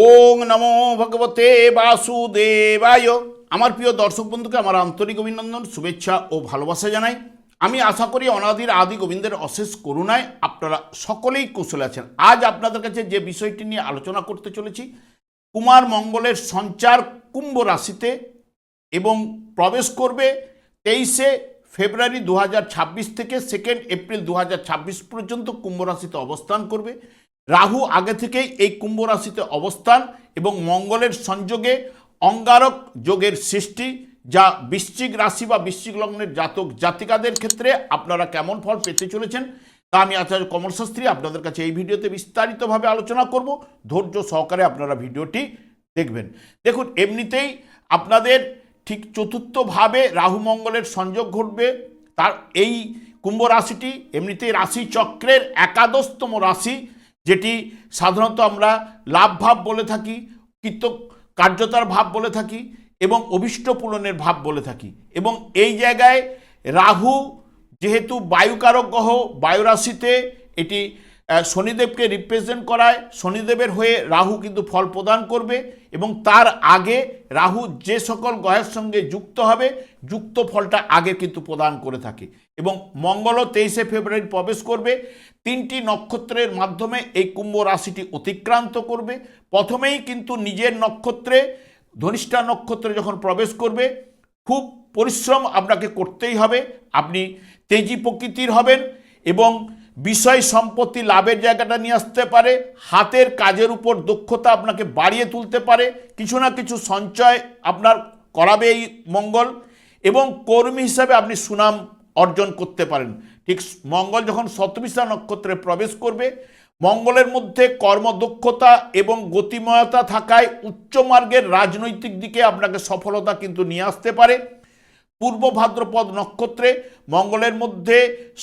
ওং নমো ভগবতে বাসুদেবায়। আমার প্রিয় দর্শক বন্ধুকে আমার আন্তরিক অভিনন্দন, শুভেচ্ছা ও ভালোবাসা জানাই। আমি আশা করি অনাদির আদি গোবিন্দের অশেষ করুণায় আপনারা সকলেই কুশলে আছেন। আজ আপনাদের কাছে যে বিষয়টি নিয়ে আলোচনা করতে চলেছি, কুমার মঙ্গলের সঞ্চার কুম্ভ রাশিতে এবং প্রবেশ করবে 23শে ফেব্রুয়ারি 2026 থেকে 2 এপ্রিল 2026 পর্যন্ত কুম্ভ রাশিতে অবস্থান করবে। রাহু আগে থেকেই এই কুম্ভ রাশিতে অবস্থান এবং মঙ্গলের সংযোগে অঙ্গারক যোগের সৃষ্টি, যা বৃশ্চিক রাশি বা বৃশ্চিক লগ্নের জাতক জাতিকাদের ক্ষেত্রে আপনারা কেমন ফল পেতে চলেছেন তা আমি আচার্য কমল শাস্ত্রী আপনাদের কাছে এই ভিডিওতে বিস্তারিতভাবে আলোচনা করব। ধৈর্য সহকারে আপনারা ভিডিওটি দেখবেন। দেখুন, এমনিতেই আপনাদের ঠিক চতুর্থভাবে রাহু মঙ্গলের সংযোগ ঘটবে। তার এই কুম্ভ রাশিটি এমনিতেই রাশি চক্রের একাদশতম রাশি, যেটি সাধারণত আমরা লাভ ভাব বলে থাকি, কৃত কার্যতার ভাব বলে থাকি এবং অভীষ্ট পূরণের ভাব বলে থাকি। এবং এই জায়গায় রাহু যেহেতু বায়ুকারক গ্রহ, বায়ু রাশিতে এটি শনিদেবকে রিপ্রেজেন্ট করায়, শনিদেবের হয়ে রাহু কিন্তু ফল প্রদান করবে এবং তার আগে রাহু যে সকল গ্রহের সঙ্গে যুক্ত হবে যুক্ত ফলটা আগে কিন্তু প্রদান করে থাকে। এবং মঙ্গলও 23শে ফেব্রুয়ারি প্রবেশ করবে। 3টি নক্ষত্রের মাধ্যমে এই কুম্ভ রাশিটি অতিক্রান্ত করবে। প্রথমেই কিন্তু নিজের নক্ষত্রে ধনিষ্ঠা নক্ষত্রে যখন প্রবেশ করবে, খুব পরিশ্রম আপনাকে করতেই হবে। আপনি তেজি প্রকৃতির হবেন এবং বিষয় সম্পত্তি লাভের জায়গাটা নিয়ে আসতে পারে। হাতের কাজের উপর দক্ষতা আপনাকে বাড়িয়ে তুলতে পারে, কিছু না কিছু সঞ্চয় আপনার করাবে এই মঙ্গল এবং কর্মী হিসাবে আপনি সুনাম অর্জন করতে পারেন। ঠিক মঙ্গল যখন শতবিশা নক্ষত্রে প্রবেশ করবে, মঙ্গলের মধ্যে কর্মদক্ষতা এবং গতিময়তা থাকায় উচ্চ মার্গের রাজনৈতিক দিকে আপনাকে সফলতা কিন্তু নিয়ে আসতে পারে। পূর্ব ভাদ্রপদ নক্ষত্রে মঙ্গলের মধ্যে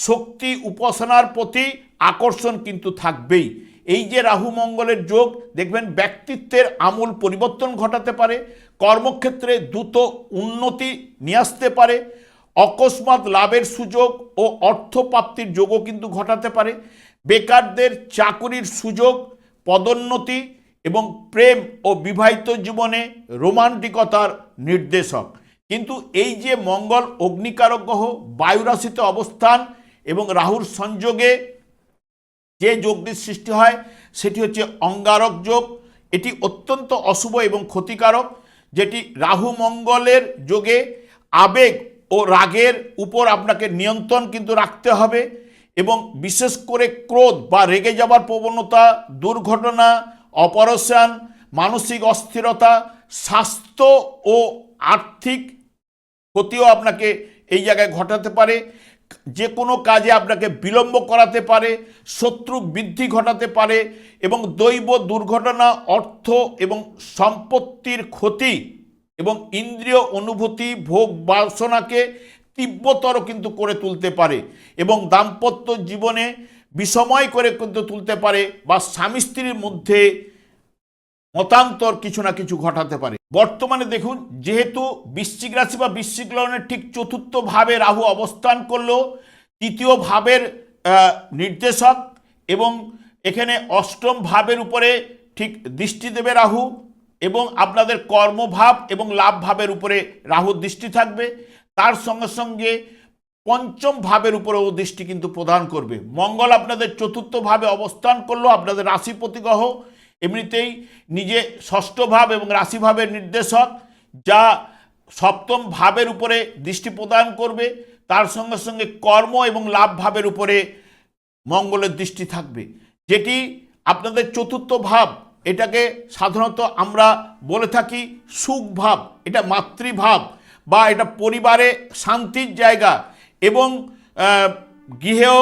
শক্তি উপাসনার প্রতি আকর্ষণ কিন্তু থাকবেই। এই যে রাহু মঙ্গলের যোগ, দেখবেন ব্যক্তিত্বের আমূল পরিবর্তন ঘটাতে পারে, কর্মক্ষেত্রে দ্রুত উন্নতি নিয়ে আসতে পারে, অকস্মাৎ লাভের সুযোগ ও অর্থপ্রাপ্তির যোগও কিন্তু ঘটাতে পারে। বেকারদের চাকুরির সুযোগ, পদোন্নতি এবং প্রেম ও বিবাহিত জীবনে রোমান্টিকতার নির্দেশক। কিন্তু এই যে মঙ্গল অগ্নিকারক গ্রহ, বায়ু রাশিতে অবস্থান এবং রাহুর সংযোগে যে যোগটির সৃষ্টি হয় সেটি হচ্ছে অঙ্গারক যোগ। এটি অত্যন্ত অশুভ এবং ক্ষতিকারক, যেটি রাহু মঙ্গলের যোগে আবেগ ও রাগের উপর আপনাকে নিয়ন্ত্রণ কিন্তু রাখতে হবে এবং বিশেষ করে ক্রোধ বা রেগে যাবার প্রবণতা, দুর্ঘটনা, অপারেশন, মানসিক অস্থিরতা, স্বাস্থ্য ও আর্থিক ক্ষতিও আপনাকে এই জায়গায় ঘটাতে পারে। যে কোনো কাজে আপনাকে বিলম্ব করাতে পারে, শত্রু বৃদ্ধি ঘটাতে পারে এবং দৈব দুর্ঘটনা, অর্থ এবং সম্পত্তির ক্ষতি এবং ইন্দ্রিয় অনুভূতি, ভোগ বাসনাকে তীব্রতর কিন্তু করে তুলতে পারে এবং দাম্পত্য জীবনে বিষময় করে কিন্তু তুলতে পারে বা স্বামী স্ত্রীর মধ্যে মতান্তর কিছু না কিছু ঘটাতে পারে। বর্তমানে দেখুন, যেহেতু বৃশ্চিক রাশি বা বৃশ্চিক লগ্নের ঠিক চতুর্থ ভাবে রাহু অবস্থান করলো, তৃতীয় ভাবের নির্দেশক এবং এখানে অষ্টম ভাবের উপরে ঠিক দৃষ্টি দেবে রাহু এবং আপনাদের কর্মভাব এবং লাভ ভাবের উপরে রাহুর দৃষ্টি থাকবে। তার সঙ্গে সঙ্গে পঞ্চম ভাবের উপরেও দৃষ্টি কিন্তু প্রদান করবে। মঙ্গল আপনাদের চতুর্থ ভাবে অবস্থান করলো, আপনাদের রাশিপতি গ্রহ এমনিতেই নিজে ষষ্ঠ ভাব এবং রাশি ভাবের নির্দেশক, যা সপ্তম ভাবের উপরে দৃষ্টি প্রদান করবে। তার সঙ্গে সঙ্গে কর্ম এবং লাভ ভাবের উপরে মঙ্গলের দৃষ্টি থাকবে, যেটি আপনাদের চতুর্থ ভাব। এটাকে সাধারণত আমরা বলে থাকি সুখ ভাব, এটা মাতৃভাব বা এটা পরিবারে শান্তির জায়গা এবং গৃহেও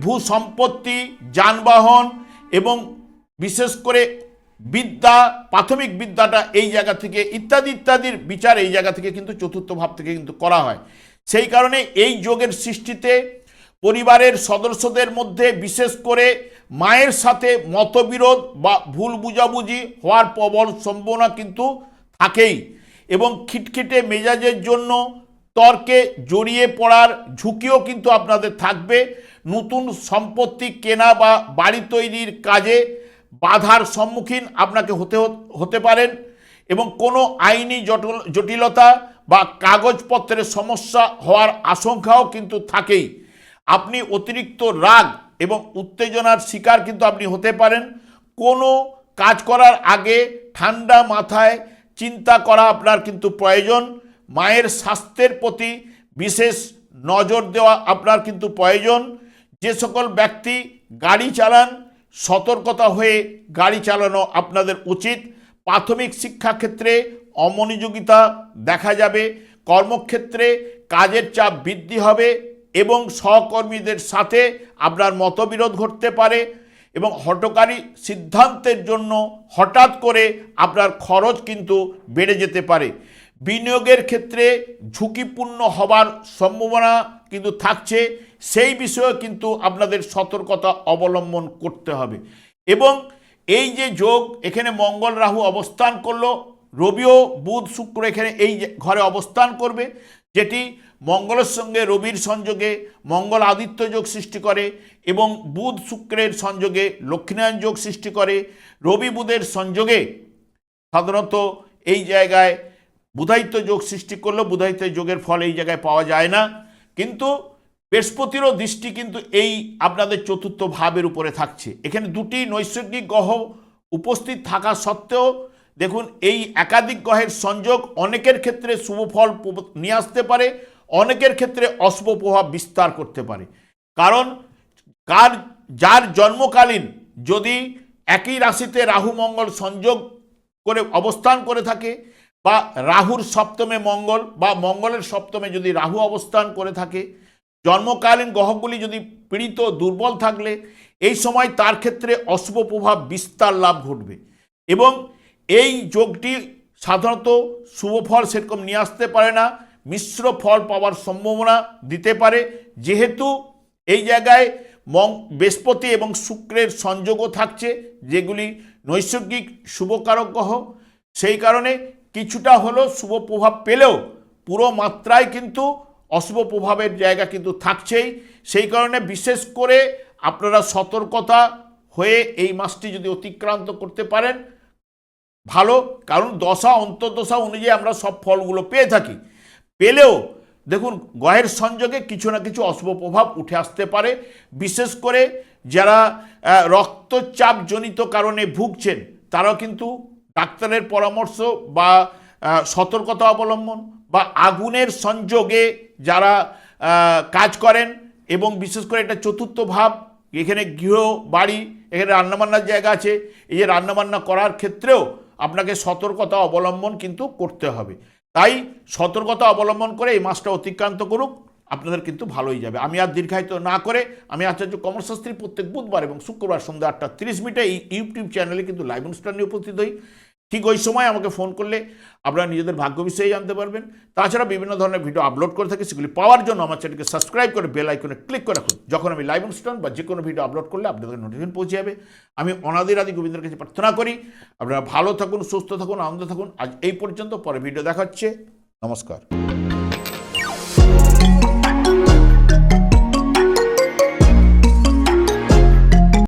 ভূ সম্পত্তি, যানবাহন এবং বিশেষ করে বিদ্যা, প্রাথমিক বিদ্যাটা এই জায়গা থেকে ইত্যাদি ইত্যাদির বিচার এই জায়গা থেকে কিন্তু চতুর্থ ভাব থেকে কিন্তু করা হয়। সেই কারণে এই যোগের সৃষ্টিতে পরিবারের সদস্যদের মধ্যে বিশেষ করে মায়ের সাথে মতবিরোধ বা ভুল বুঝাবুঝি হওয়ার প্রবল সম্ভাবনা কিন্তু থাকেই এবং খিটখিটে মেজাজের জন্য তর্কে জড়িয়ে পড়ার ঝুঁকিও কিন্তু আপনাদের থাকবে। নতুন সম্পত্তি কেনা বা বাড়ি তৈরির কাজে বাধার সম্মুখীন আপনাকে হতে পারেন এবং কোনো আইনি জটিলতা বা কাগজপত্রের সমস্যা হওয়ার আশঙ্কাও কিন্তু থাকেই। আপনি অতিরিক্ত রাগ এবং উত্তেজনার শিকার কিন্তু আপনি হতে পারেন। কোনো কাজ করার আগে ঠান্ডা মাথায় চিন্তা করা আপনার কিন্তু প্রয়োজন। মায়ের স্বাস্থ্যের প্রতি বিশেষ নজর দেওয়া আপনার কিন্তু প্রয়োজন। যে সকল ব্যক্তি গাড়ি চালান সতর্কতা হয়ে গাড়ি চালানো আপনাদের উচিত। প্রাথমিক শিক্ষাক্ষেত্রে অমনোযোগিতা দেখা যাবে। কর্মক্ষেত্রে কাজের চাপ বৃদ্ধি হবে এবং সহকর্মীদের সাথে আপনার মতবিরোধ ঘটতে পারে এবং হঠকারী সিদ্ধান্তের জন্য হঠাৎ করে আপনার খরচ কিন্তু বেড়ে যেতে পারে। বিনিয়োগের ক্ষেত্রে ঝুঁকিপূর্ণ হবার সম্ভাবনা কিন্তু থাকছে, সেই বিষয়ে কিন্তু আপনাদের সতর্কতা অবলম্বন করতে হবে। এবং এই যে যোগ, এখানে মঙ্গল রাহু অবস্থান করলো, রবিও বুধ শুক্র এখানে এই ঘরে অবস্থান করবে, যেটি মঙ্গলের সঙ্গে রবির সংযোগে মঙ্গল আদিত্য যোগ সৃষ্টি করে এবং বুধ শুক্রের সংযোগে লক্ষ্মীনারায়ণ যোগ সৃষ্টি করে। রবি বুধের সংযোগে সাধারণত এই জায়গায় বুধায়িত্ব যোগ সৃষ্টি করলেও বুধায়িত্ব যোগের ফল এই জায়গায় পাওয়া যায় না। কিন্তু বৃহস্পতিরও দৃষ্টি কিন্তু এই আপনাদের চতুর্থ ভাবের উপরে থাকছে। এখানে দুটি নৈসর্গিক গ্রহ উপস্থিত থাকা সত্ত্বেও দেখুন এই একাধিক গ্রহের সংযোগ অনেকের ক্ষেত্রে শুভ ফল নিয়ে আসতে পারে, অনেকের ক্ষেত্রে অশুভ প্রভাব বিস্তার করতে পারে। কারণ যার জন্মকালীন যদি একই রাশিতে রাহু মঙ্গল সংযোগ করে অবস্থান করে থাকে বা রাহুর সপ্তমে মঙ্গল বা মঙ্গলের সপ্তমে যদি রাহু অবস্থান করে থাকে, জন্মকালীন গ্রহগুলি যদি পীড়িত দুর্বল থাকলে এই সময় তার ক্ষেত্রে অশুভ প্রভাব বিস্তার লাভ ঘটবে এবং এই যোগটি সাধারণত শুভ ফল সেরকম নিয়ে আসতে পারে না, মিশ্র ফল পাওয়ার সম্ভাবনা দিতে পারে। যেহেতু এই জায়গায় বৃহস্পতি এবং শুক্রের সংযোগও থাকছে, যেগুলি নৈসর্গিক শুভকারক গ্রহ, সেই কারণে কিছুটা হলেও শুভ প্রভাব পেলেও পুরো মাত্রায় কিন্তু অশুভ প্রভাবের জায়গা কিন্তু থাকছেই। সেই কারণে বিশেষ করে আপনারা সতর্কতা হয়ে এই মাসটি যদি অতিক্রান্ত করতে পারেন ভালো। কারণ দশা অন্তর্দশা অনুযায়ী আমরা সব ফলগুলো পেয়ে থাকি, পেলেও দেখুন গ্রহের সংযোগে কিছু না কিছু অশুভ প্রভাব উঠে আসতে পারে। বিশেষ করে যারা রক্তচাপজনিত কারণে ভুগছেন তারাও কিন্তু ডাক্তারের পরামর্শ বা সতর্কতা অবলম্বন বা আগুনের সংযোগে যারা কাজ করেন এবং বিশেষ করে এটা চতুর্থ ভাব, এখানে গৃহ বাড়ি, এখানে রান্নাবান্নার জায়গা আছে, এই যে রান্নাবান্না করার ক্ষেত্রেও আপনাকে সতর্কতা অবলম্বন কিন্তু করতে হবে। তাই সতর্কতা অবলম্বন করে এই মাসটা অতিক্রান্ত করুক, আপনাদের কিন্তু ভালোই যাবে। আমি আর দীর্ঘায়িত না করে আমি আচার্য কমল শাস্ত্রী প্রত্যেক বুধবার এবং শুক্রবার সন্ধ্যা 8:30 এই ইউটিউব চ্যানেলে কিন্তু লাইভ অনুষ্ঠান নিয়ে উপস্থিত হই। ঠিক ওই সময় আমাকে ফোন করলে আপনারা নিজেদের ভাগ্য বিষয়ে জানতে পারবেন। তাছাড়া বিভিন্ন ধরনের ভিডিও আপলোড করে থাকি, সেগুলি পাওয়ার জন্য আমার চ্যানেলকে সাবস্ক্রাইব করে বেল আইকনে ক্লিক করে রাখুন। যখন আমি লাইভ অনুষ্ঠান বা যে কোনো ভিডিও আপলোড করলে আপনাদের নোটিফিকেশন পৌঁছে যাবে। আমি অনাদির আদি গোবিন্দের কাছে প্রার্থনা করি আপনারা ভালো থাকুন, সুস্থ থাকুন, আনন্দ থাকুন। আজ এই পর্যন্ত, পরে ভিডিও দেখা হচ্ছে। নমস্কার।